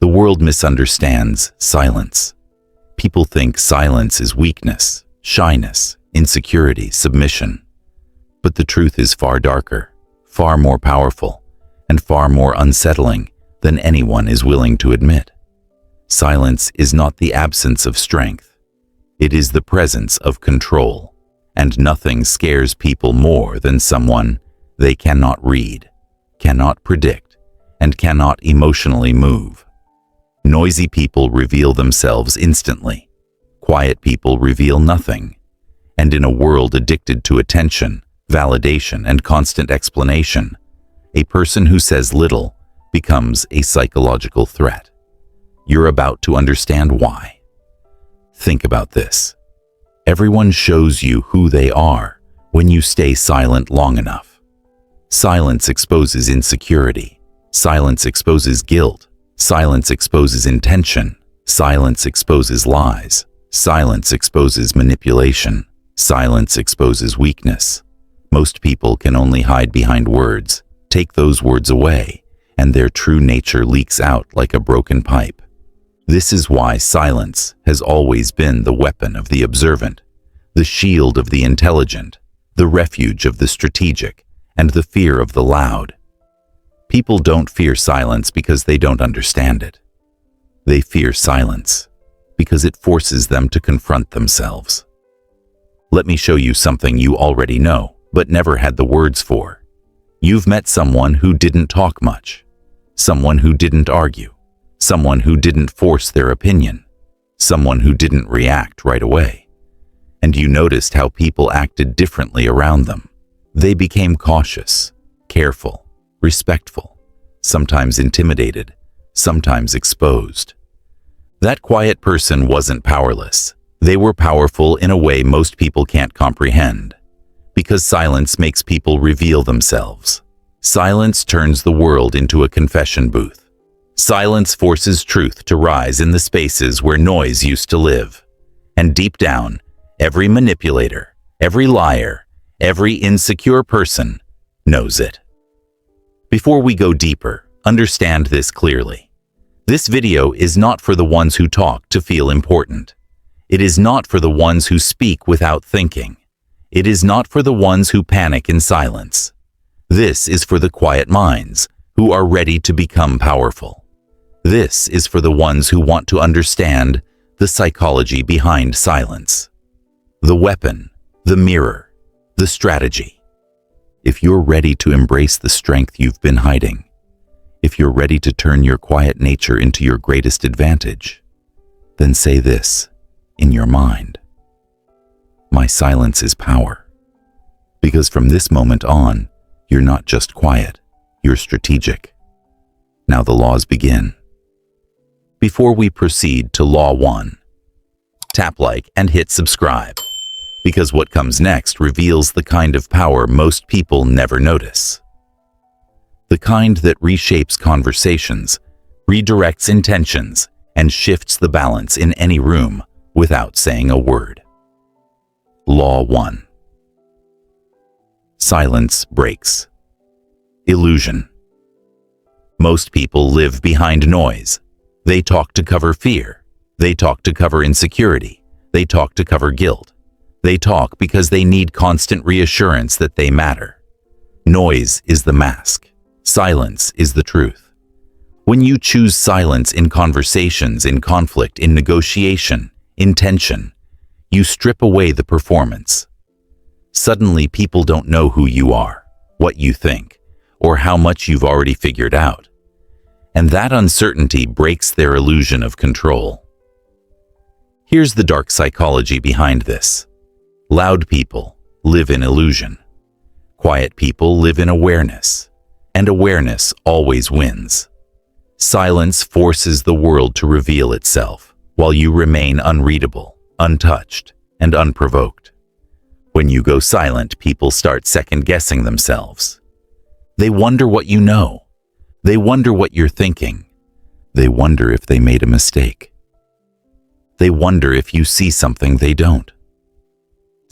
The world misunderstands silence. People think silence is weakness, shyness, insecurity, submission. But the truth is far darker, far more powerful, and far more unsettling than anyone is willing to admit. Silence is not the absence of strength. It is the presence of control, and nothing scares people more than someone they cannot read, cannot predict, and cannot emotionally move. Noisy people reveal themselves instantly. Quiet people reveal nothing. And in a world addicted to attention, validation, and constant explanation, a person who says little becomes a psychological threat. You're about to understand why. Think about this. Everyone shows you who they are when you stay silent long enough. Silence exposes insecurity. Silence exposes guilt. Silence exposes intention. Silence exposes lies. Silence exposes manipulation. Silence exposes weakness. Most people can only hide behind words. Take those words away, and their true nature leaks out like a broken pipe. This is why silence has always been the weapon of the observant, the shield of the intelligent, the refuge of the strategic, and the fear of the loud. People don't fear silence because they don't understand it. They fear silence because it forces them to confront themselves. Let me show you something you already know, but never had the words for. You've met someone who didn't talk much, someone who didn't argue, someone who didn't force their opinion, someone who didn't react right away. And you noticed how people acted differently around them. They became cautious, careful, respectful, sometimes intimidated, sometimes exposed. That quiet person wasn't powerless. They were powerful in a way most people can't comprehend. Because silence makes people reveal themselves. Silence turns the world into a confession booth. Silence forces truth to rise in the spaces where noise used to live. And deep down, every manipulator, every liar, every insecure person knows it. Before we go deeper, understand this clearly. This video is not for the ones who talk to feel important. It is not for the ones who speak without thinking. It is not for the ones who panic in silence. This is for the quiet minds who are ready to become powerful. This is for the ones who want to understand the psychology behind silence. The weapon, the mirror, the strategy. If you're ready to embrace the strength you've been hiding, if you're ready to turn your quiet nature into your greatest advantage, then say this in your mind. My silence is power. Because from this moment on, you're not just quiet, you're strategic. Now the laws begin. Before we proceed to Law 1, tap like and hit subscribe. Because what comes next reveals the kind of power most people never notice. The kind that reshapes conversations, redirects intentions, and shifts the balance in any room without saying a word. Law 1. Silence breaks. Illusion. Most people live behind noise. They talk to cover fear. They talk to cover insecurity. They talk to cover guilt. They talk because they need constant reassurance that they matter. Noise is the mask. Silence is the truth. When you choose silence in conversations, in conflict, in negotiation, in tension, you strip away the performance. Suddenly, people don't know who you are, what you think, or how much you've already figured out. And that uncertainty breaks their illusion of control. Here's the dark psychology behind this. Loud people live in illusion. Quiet people live in awareness, and awareness always wins. Silence forces the world to reveal itself, while you remain unreadable, untouched, and unprovoked. When you go silent, people start second-guessing themselves. They wonder what you know. They wonder what you're thinking. They wonder if they made a mistake. They wonder if you see something they don't.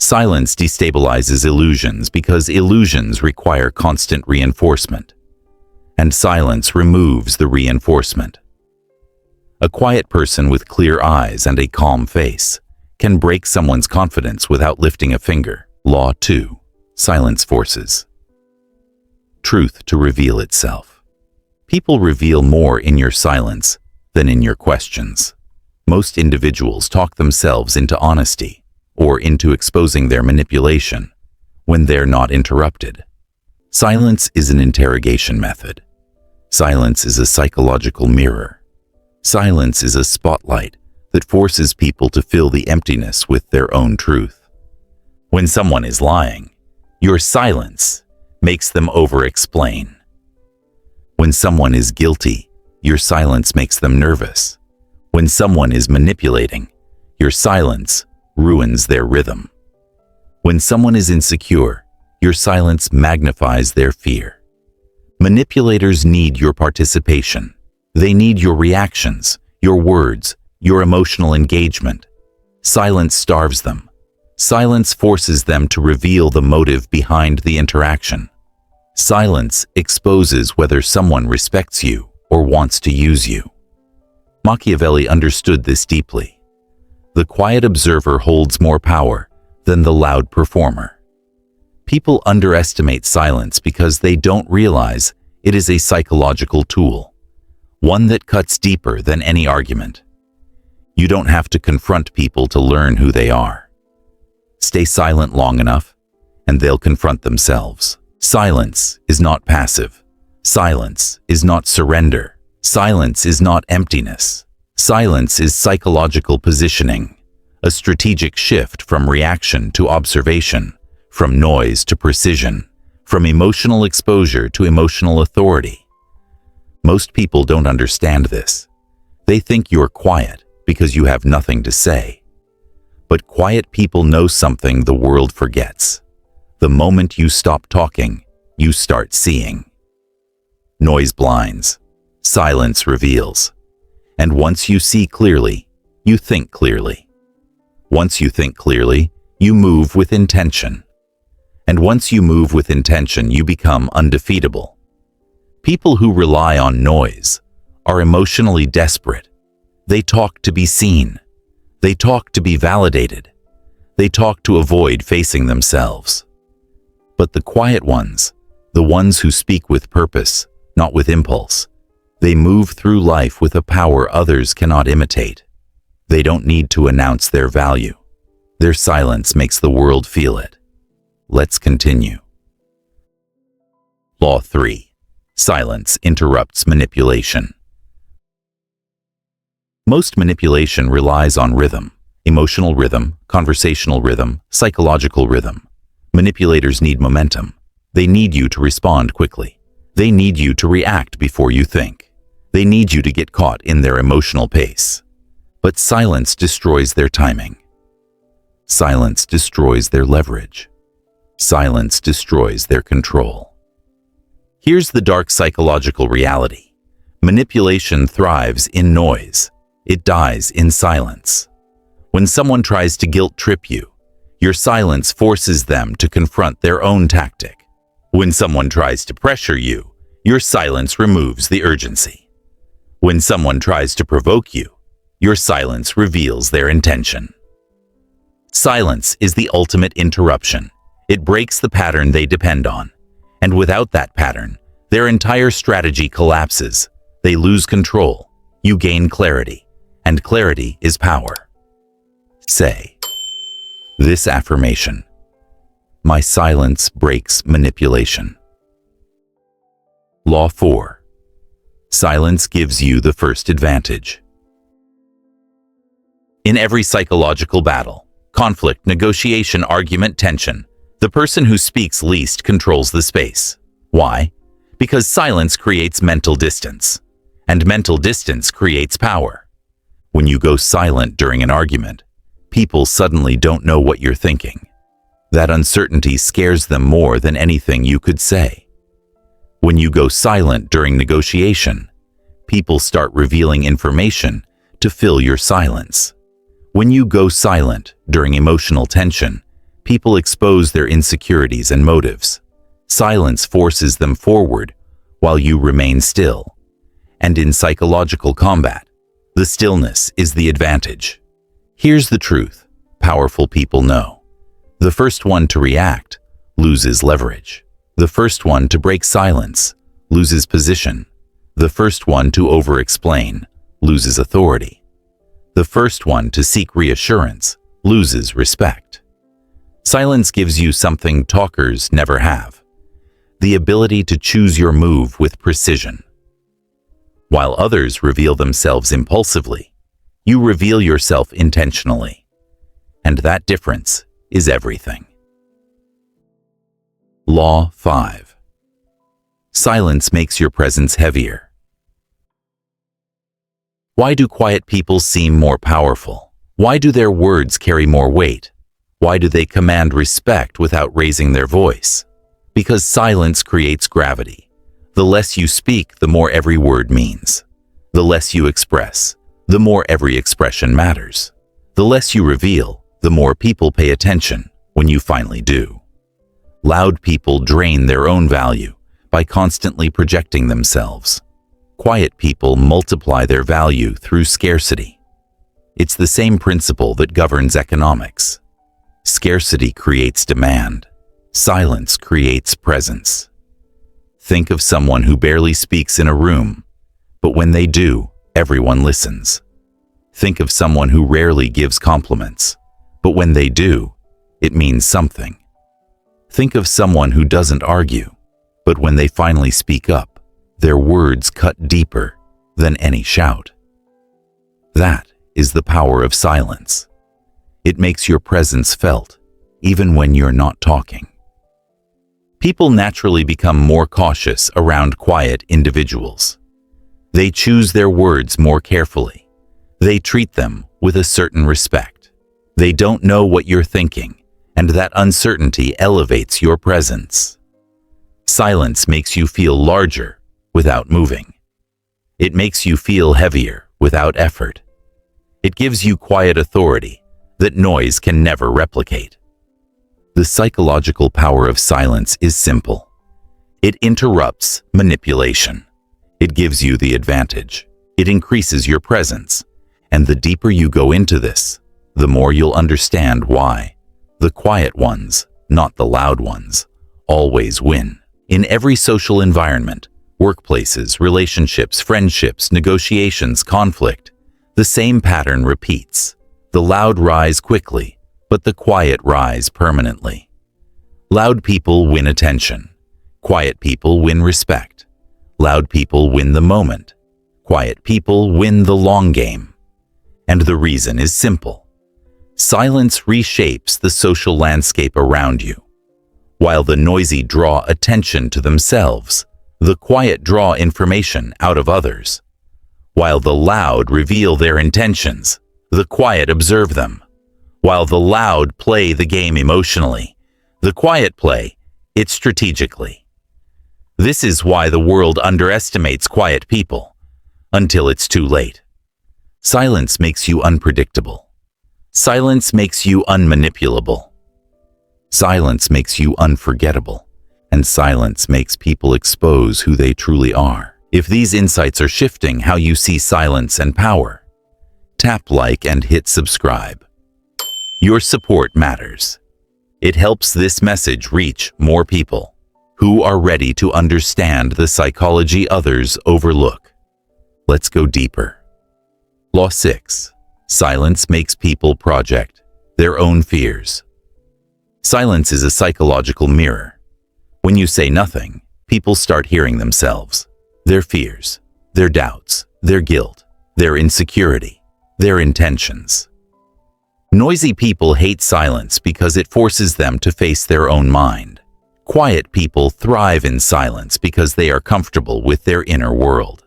Silence destabilizes illusions because illusions require constant reinforcement, and silence removes the reinforcement. A quiet person with clear eyes and a calm face can break someone's confidence without lifting a finger. Law 2. Silence forces truth to reveal itself. People reveal more in your silence than in your questions. Most individuals talk themselves into honesty or into exposing their manipulation when they're not interrupted. Silence is an interrogation method. Silence is a psychological mirror. Silence is a spotlight that forces people to fill the emptiness with their own truth. When someone is lying, your silence makes them over-explain. When someone is guilty, your silence makes them nervous. When someone is manipulating, your silence ruins their rhythm. When someone is insecure, your silence magnifies their fear. Manipulators need your participation. They need your reactions, your words, your emotional engagement. Silence starves them. Silence forces them to reveal the motive behind the interaction. Silence exposes whether someone respects you or wants to use you. Machiavelli understood this deeply. The quiet observer holds more power than the loud performer. People underestimate silence because they don't realize it is a psychological tool, one that cuts deeper than any argument. You don't have to confront people to learn who they are. Stay silent long enough, and they'll confront themselves. Silence is not passive. Silence is not surrender. Silence is not emptiness. Silence is psychological positioning, a strategic shift from reaction to observation, from noise to precision, from emotional exposure to emotional authority. Most people don't understand this. They think you're quiet because you have nothing to say. But quiet people know something the world forgets. The moment you stop talking, you start seeing. Noise blinds. Silence reveals. And once you see clearly, you think clearly. Once you think clearly, you move with intention. And once you move with intention, you become undefeatable. People who rely on noise are emotionally desperate. They talk to be seen. They talk to be validated. They talk to avoid facing themselves. But the quiet ones, the ones who speak with purpose, not with impulse, they move through life with a power others cannot imitate. They don't need to announce their value. Their silence makes the world feel it. Let's continue. Law 3. Silence interrupts manipulation. Most manipulation relies on rhythm, emotional rhythm, conversational rhythm, psychological rhythm. Manipulators need momentum. They need you to respond quickly. They need you to react before you think. They need you to get caught in their emotional pace. But silence destroys their timing. Silence destroys their leverage. Silence destroys their control. Here's the dark psychological reality. Manipulation thrives in noise. It dies in silence. When someone tries to guilt trip you, your silence forces them to confront their own tactic. When someone tries to pressure you, your silence removes the urgency. When someone tries to provoke you, your silence reveals their intention. Silence is the ultimate interruption. It breaks the pattern they depend on. And without that pattern, their entire strategy collapses. They lose control. You gain clarity. And clarity is power. Say this affirmation: my silence breaks manipulation. Law 4. Silence gives you the first advantage. In every psychological battle, conflict, negotiation, argument, tension, the person who speaks least controls the space. Why? Because silence creates mental distance, and mental distance creates power. When you go silent during an argument, people suddenly don't know what you're thinking. That uncertainty scares them more than anything you could say. When you go silent during negotiation, people start revealing information to fill your silence. When you go silent during emotional tension, people expose their insecurities and motives. Silence forces them forward while you remain still. And in psychological combat, The stillness is the advantage. Here's the truth powerful people know. The first one to react loses leverage. The first one to break silence loses position. The first one to over-explain loses authority. The first one to seek reassurance loses respect. Silence gives you something talkers never have: the ability to choose your move with precision. While others reveal themselves impulsively, you reveal yourself intentionally. And that difference is everything. Law 5. Silence makes your presence heavier. Why do quiet people seem more powerful? Why do their words carry more weight? Why do they command respect without raising their voice? Because silence creates gravity. The less you speak, the more every word means. The less you express, the more every expression matters. The less you reveal, the more people pay attention when you finally do. Loud people drain their own value by constantly projecting themselves. Quiet people multiply their value through scarcity. It's the same principle that governs economics. Scarcity creates demand. Silence creates presence. Think of someone who barely speaks in a room, but when they do, everyone listens. Think of someone who rarely gives compliments, but when they do, it means something. Think of someone who doesn't argue, but when they finally speak up, their words cut deeper than any shout. That is the power of silence. It makes your presence felt, even when you're not talking. People naturally become more cautious around quiet individuals. They choose their words more carefully. They treat them with a certain respect. They don't know what you're thinking, and that uncertainty elevates your presence. Silence makes you feel larger without moving. It makes you feel heavier without effort. It gives you quiet authority that noise can never replicate. The psychological power of silence is simple. It interrupts manipulation. It gives you the advantage. It increases your presence. And the deeper you go into this, the more you'll understand why the quiet ones, not the loud ones, always win. In every social environment, workplaces, relationships, friendships, negotiations, conflict, the same pattern repeats. The loud rise quickly, but the quiet rise permanently. Loud people win attention. Quiet people win respect. Loud people win the moment. Quiet people win the long game. And the reason is simple. Silence reshapes the social landscape around you. While the noisy draw attention to themselves, the quiet draw information out of others. While the loud reveal their intentions, the quiet observe them. While the loud play the game emotionally, the quiet play it strategically. This is why the world underestimates quiet people, until it's too late. Silence makes you unpredictable. Silence makes you unmanipulable. Silence makes you unforgettable. And silence makes people expose who they truly are. If these insights are shifting how you see silence and power, tap like and hit subscribe. Your support matters. It helps this message reach more people who are ready to understand the psychology others overlook. Let's go deeper. Law 6. Silence makes people project their own fears. Silence is a psychological mirror. When you say nothing, people start hearing themselves, their fears, their doubts, their guilt, their insecurity, their intentions. Noisy people hate silence because it forces them to face their own mind. Quiet people thrive in silence because they are comfortable with their inner world.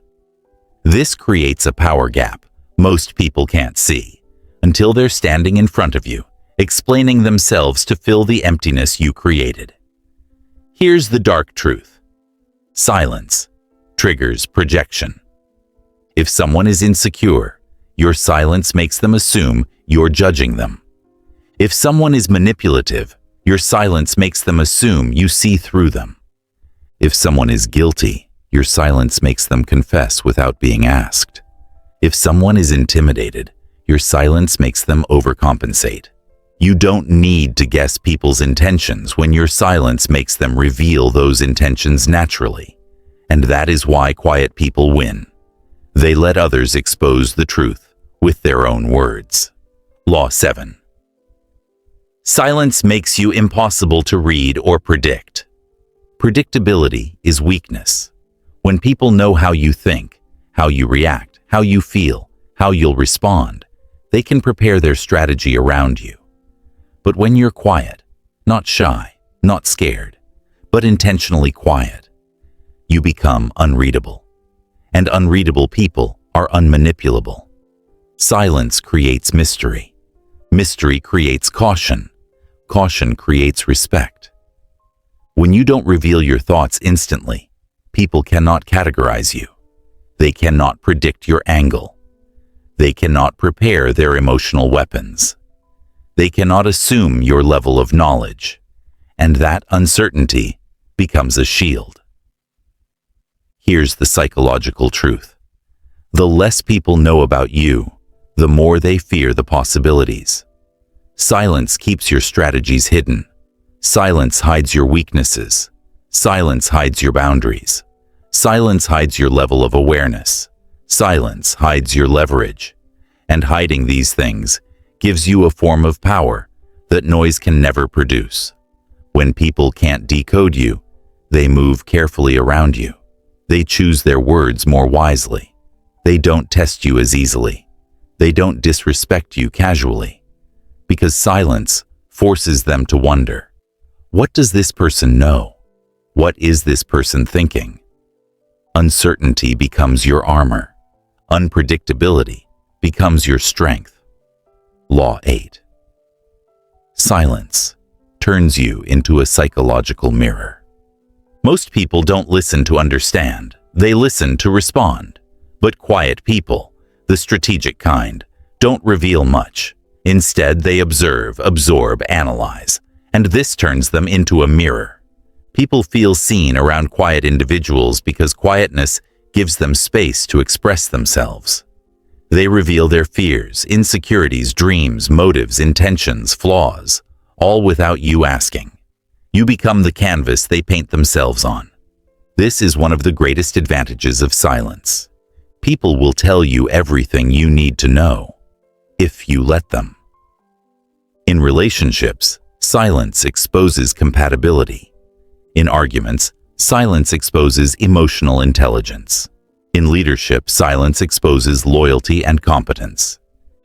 This creates a power gap most people can't see until they're standing in front of you, explaining themselves to fill the emptiness you created. Here's the dark truth. Silence triggers projection. If someone is insecure, your silence makes them assume you're judging them. If someone is manipulative, your silence makes them assume you see through them. If someone is guilty, your silence makes them confess without being asked. If someone is intimidated, your silence makes them overcompensate. You don't need to guess people's intentions when your silence makes them reveal those intentions naturally. And that is why quiet people win. They let others expose the truth with their own words. Law 7. Silence makes you impossible to read or predict. Predictability is weakness. When people know how you think, how you react, how you feel, how you'll respond, they can prepare their strategy around you. But when you're quiet, not shy, not scared, but intentionally quiet, you become unreadable. And unreadable people are unmanipulable. Silence creates mystery. Mystery creates caution. Caution creates respect. When you don't reveal your thoughts instantly, people cannot categorize you. They cannot predict your angle. They cannot prepare their emotional weapons. They cannot assume your level of knowledge, and that uncertainty becomes a shield. Here's the psychological truth. The less people know about you, the more they fear the possibilities. Silence keeps your strategies hidden. Silence hides your weaknesses. Silence hides your boundaries. Silence hides your level of awareness. Silence hides your leverage. And hiding these things gives you a form of power that noise can never produce. When people can't decode you, they move carefully around you. They choose their words more wisely. They don't test you as easily. They don't disrespect you casually. Because silence forces them to wonder, what does this person know? What is this person thinking? Uncertainty becomes your armor. Unpredictability becomes your strength. Law 8. Silence turns you into a psychological mirror. Most people don't listen to understand. They listen to respond. But quiet people, the strategic kind, don't reveal much. Instead, they observe, absorb, analyze, and this turns them into a mirror. People feel seen around quiet individuals because quietness gives them space to express themselves. They reveal their fears, insecurities, dreams, motives, intentions, flaws, all without you asking. You become the canvas they paint themselves on. This is one of the greatest advantages of silence. People will tell you everything you need to know, if you let them. In relationships, silence exposes compatibility. In arguments, silence exposes emotional intelligence. In leadership, silence exposes loyalty and competence.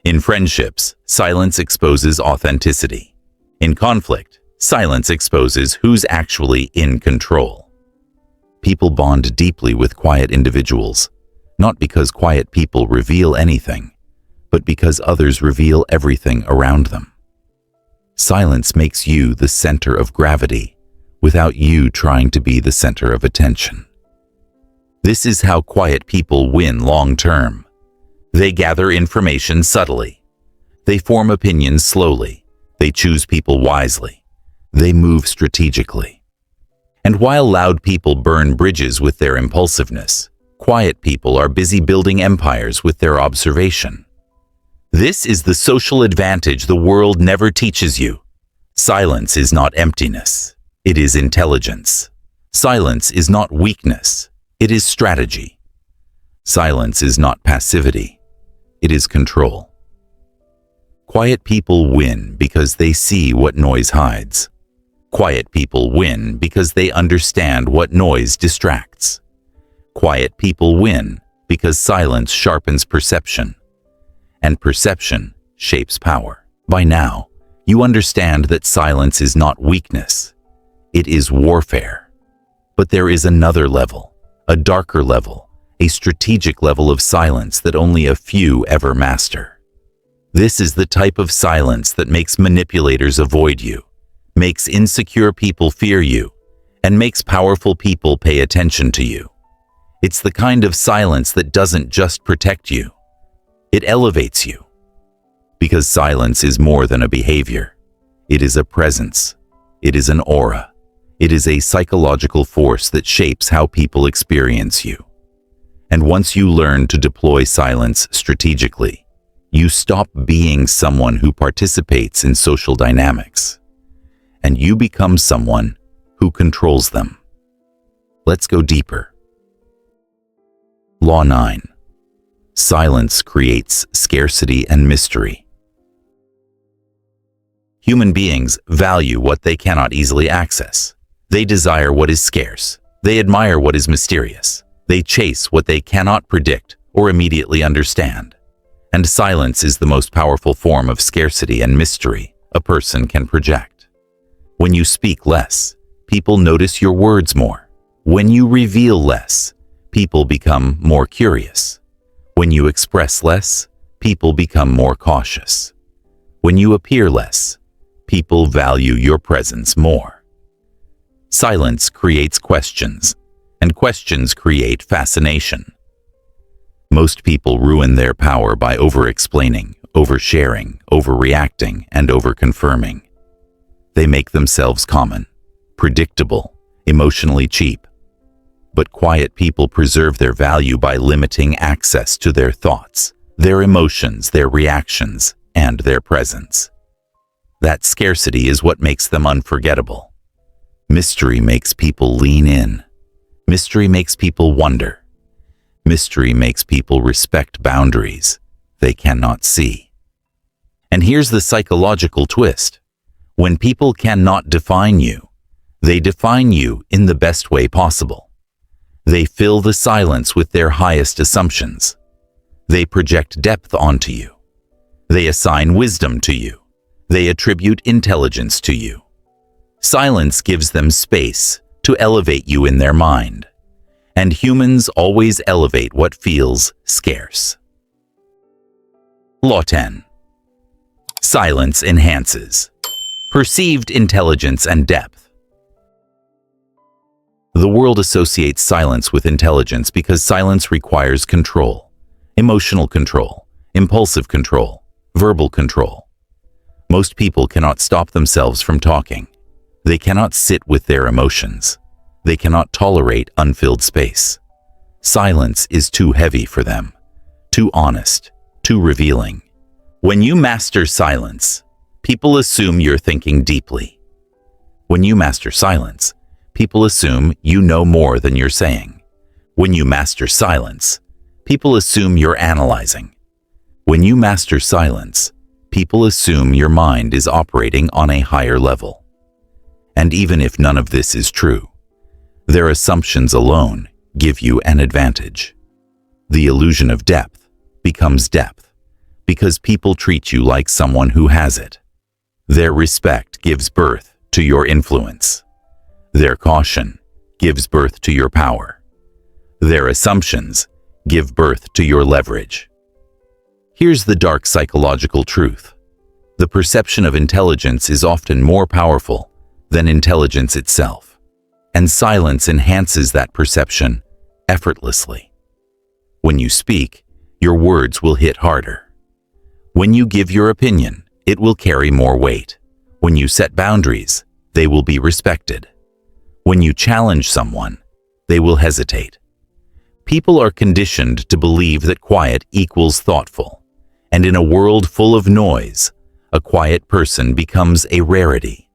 In friendships, silence exposes authenticity. In conflict, silence exposes who's actually in control. People bond deeply with quiet individuals, not because quiet people reveal anything, but because others reveal everything around them. Silence makes you the center of gravity, without you trying to be the center of attention. This is how quiet people win long-term. They gather information subtly. They form opinions slowly. They choose people wisely. They move strategically. And while loud people burn bridges with their impulsiveness, quiet people are busy building empires with their observation. This is the social advantage the world never teaches you. Silence is not emptiness. It is intelligence. Silence is not weakness. It is strategy. Silence is not passivity. It is control. Quiet people win because they see what noise hides. Quiet people win because they understand what noise distracts. Quiet people win because silence sharpens perception. And perception shapes power. By now, you understand that silence is not weakness. It is warfare. But there is another level, a darker level, a strategic level of silence that only a few ever master. This is the type of silence that makes manipulators avoid you, makes insecure people fear you, and makes powerful people pay attention to you. It's the kind of silence that doesn't just protect you. It elevates you. Because silence is more than a behavior. It is a presence. It is an aura. It is a psychological force that shapes how people experience you. And once you learn to deploy silence strategically, you stop being someone who participates in social dynamics, and you become someone who controls them. Let's go deeper. Law 9. Silence creates scarcity and mystery. Human beings value what they cannot easily access. They desire what is scarce. They admire what is mysterious. They chase what they cannot predict or immediately understand. And silence is the most powerful form of scarcity and mystery a person can project. When you speak less, people notice your words more. When you reveal less, people become more curious. When you express less, people become more cautious. When you appear less, people value your presence more. Silence creates questions, and questions create fascination. Most people ruin their power by over-explaining, oversharing, overreacting, and over-confirming. They make themselves common, predictable, emotionally cheap. But quiet people preserve their value by limiting access to their thoughts, their emotions, their reactions, and their presence. That scarcity is what makes them unforgettable. Mystery makes people lean in. Mystery makes people wonder. Mystery makes people respect boundaries they cannot see. And here's the psychological twist. When people cannot define you, they define you in the best way possible. They fill the silence with their highest assumptions. They project depth onto you. They assign wisdom to you. They attribute intelligence to you. Silence gives them space to elevate you in their mind. And humans always elevate what feels scarce. Law 10. Silence enhances perceived intelligence and depth. The world associates silence with intelligence because silence requires control, emotional control, impulsive control, verbal control. Most people cannot stop themselves from talking. They cannot sit with their emotions. They cannot tolerate unfilled space. Silence is too heavy for them, too honest, too revealing. When you master silence, people assume you're thinking deeply. When you master silence, people assume you know more than you're saying. When you master silence, people assume you're analyzing. When you master silence, people assume your mind is operating on a higher level. And even if none of this is true, their assumptions alone give you an advantage. The illusion of depth becomes depth because people treat you like someone who has it. Their respect gives birth to your influence. Their caution gives birth to your power. Their assumptions give birth to your leverage. Here's the dark psychological truth. The perception of intelligence is often more powerful than intelligence itself, and silence enhances that perception effortlessly. When you speak, your words will hit harder. When you give your opinion, it will carry more weight. When you set boundaries, they will be respected. When you challenge someone, they will hesitate. People are conditioned to believe that quiet equals thoughtful, and in a world full of noise, a quiet person becomes a rarity,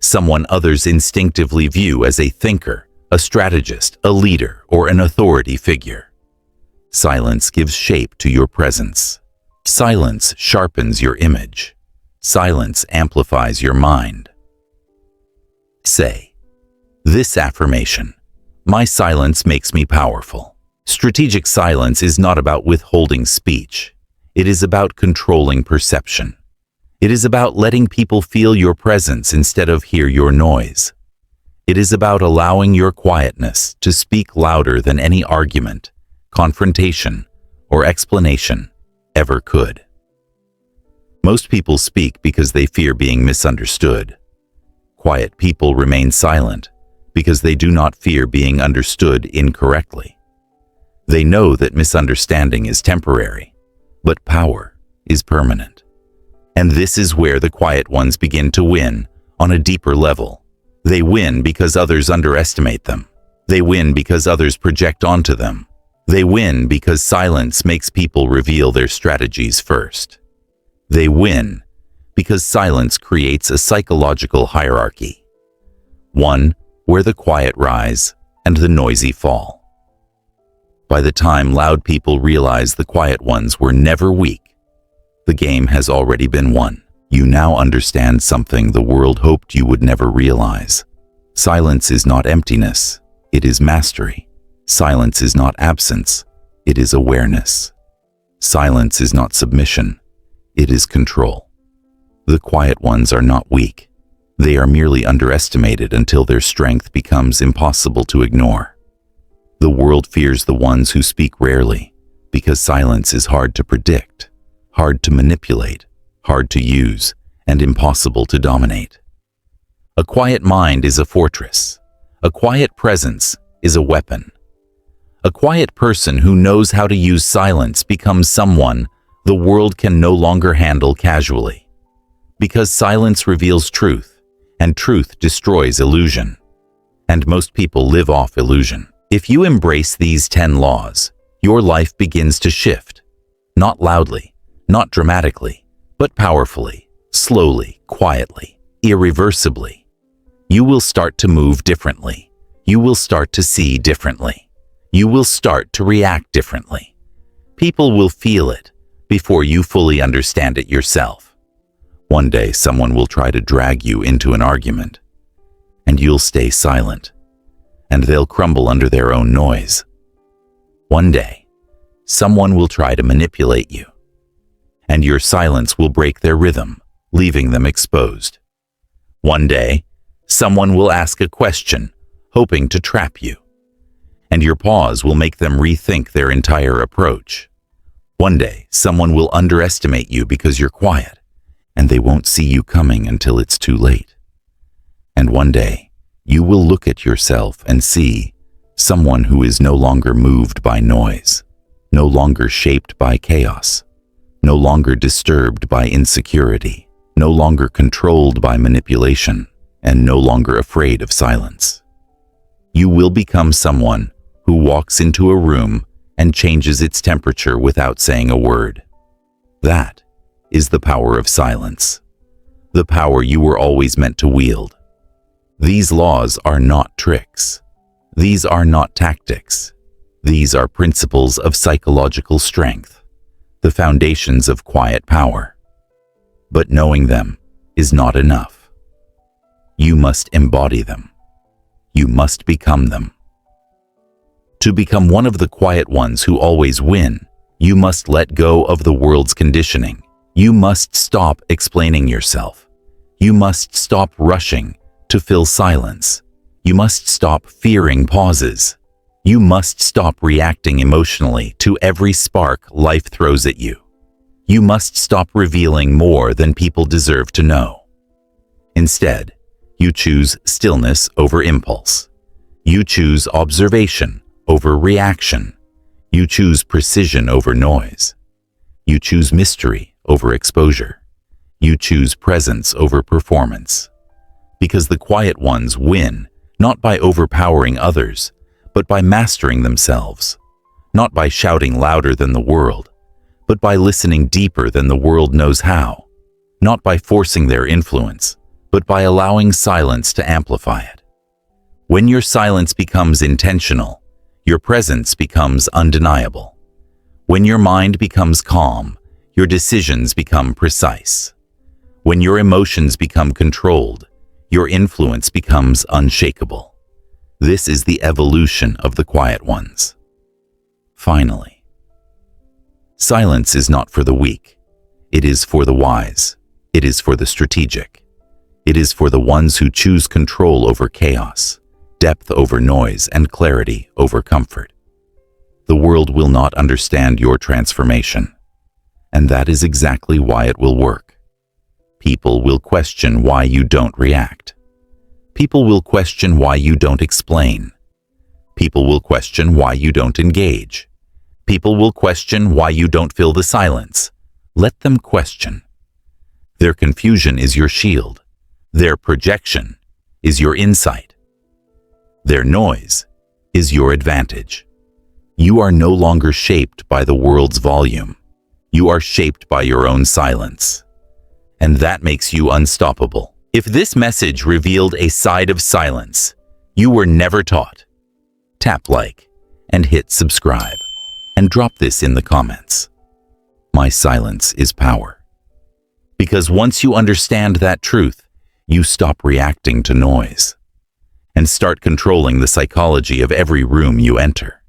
someone others instinctively view as a thinker, a strategist, a leader, or an authority figure. Silence gives shape to your presence. Silence sharpens your image. Silence amplifies your mind. Say this affirmation: my silence makes me powerful. Strategic silence is not about withholding speech. It is about controlling perception. It is about letting people feel your presence instead of hear your noise. It is about allowing your quietness to speak louder than any argument, confrontation, or explanation ever could. Most people speak because they fear being misunderstood. Quiet people remain silent because they do not fear being understood incorrectly. They know that misunderstanding is temporary, but power is permanent. And this is where the quiet ones begin to win on a deeper level. They win because others underestimate them. They win because others project onto them. They win because silence makes people reveal their strategies first. They win because silence creates a psychological hierarchy. One where the quiet rise and the noisy fall. By the time loud people realize the quiet ones were never weak, the game has already been won. You now understand something the world hoped you would never realize. Silence is not emptiness, it is mastery. Silence is not absence, it is awareness. Silence is not submission, it is control. The quiet ones are not weak. They are merely underestimated until their strength becomes impossible to ignore. The world fears the ones who speak rarely, because silence is hard to predict, hard to manipulate, hard to use, and impossible to dominate. A quiet mind is a fortress. A quiet presence is a weapon. A quiet person who knows how to use silence becomes someone the world can no longer handle casually. Because silence reveals truth, and truth destroys illusion. And most people live off illusion. If you embrace these 10 laws, your life begins to shift. Not loudly, not dramatically, but powerfully, slowly, quietly, irreversibly. You will start to move differently. You will start to see differently. You will start to react differently. People will feel it before you fully understand it yourself. One day someone will try to drag you into an argument, and you'll stay silent, and they'll crumble under their own noise. One day, someone will try to manipulate you, and your silence will break their rhythm, leaving them exposed. One day, someone will ask a question, hoping to trap you, and your pause will make them rethink their entire approach. One day, someone will underestimate you because you're quiet, and they won't see you coming until it's too late. And one day, you will look at yourself and see someone who is no longer moved by noise, no longer shaped by chaos, no longer disturbed by insecurity, no longer controlled by manipulation, and no longer afraid of silence. You will become someone who walks into a room and changes its temperature without saying a word. That is the power of silence, the power you were always meant to wield. These laws are not tricks. These are not tactics. These are principles of psychological strength, the foundations of quiet power. But knowing them is not enough. You must embody them. You must become them. To become one of the quiet ones who always win, you must let go of the world's conditioning. You must stop explaining yourself. You must stop rushing to fill silence. You must stop fearing pauses. You must stop reacting emotionally to every spark life throws at you. You must stop revealing more than people deserve to know. Instead, you choose stillness over impulse. You choose observation over reaction. You choose precision over noise. You choose mystery over exposure. You choose presence over performance. Because the quiet ones win, not by overpowering others, but by mastering themselves. Not by shouting louder than the world, but by listening deeper than the world knows how. Not by forcing their influence, but by allowing silence to amplify it. When your silence becomes intentional, your presence becomes undeniable. When your mind becomes calm, your decisions become precise. When your emotions become controlled, your influence becomes unshakable. This is the evolution of the quiet ones. Finally, silence is not for the weak. It is for the wise. It is for the strategic. It is for the ones who choose control over chaos, depth over noise, and clarity over comfort. The world will not understand your transformation, and that is exactly why it will work. People will question why you don't react. People will question why you don't explain. People will question why you don't engage. People will question why you don't fill the silence. Let them question. Their confusion is your shield. Their projection is your insight. Their noise is your advantage. You are no longer shaped by the world's volume. You are shaped by your own silence. And that makes you unstoppable. If this message revealed a side of silence you were never taught, tap like and hit subscribe and drop this in the comments. My silence is power. Because once you understand that truth, you stop reacting to noise and start controlling the psychology of every room you enter.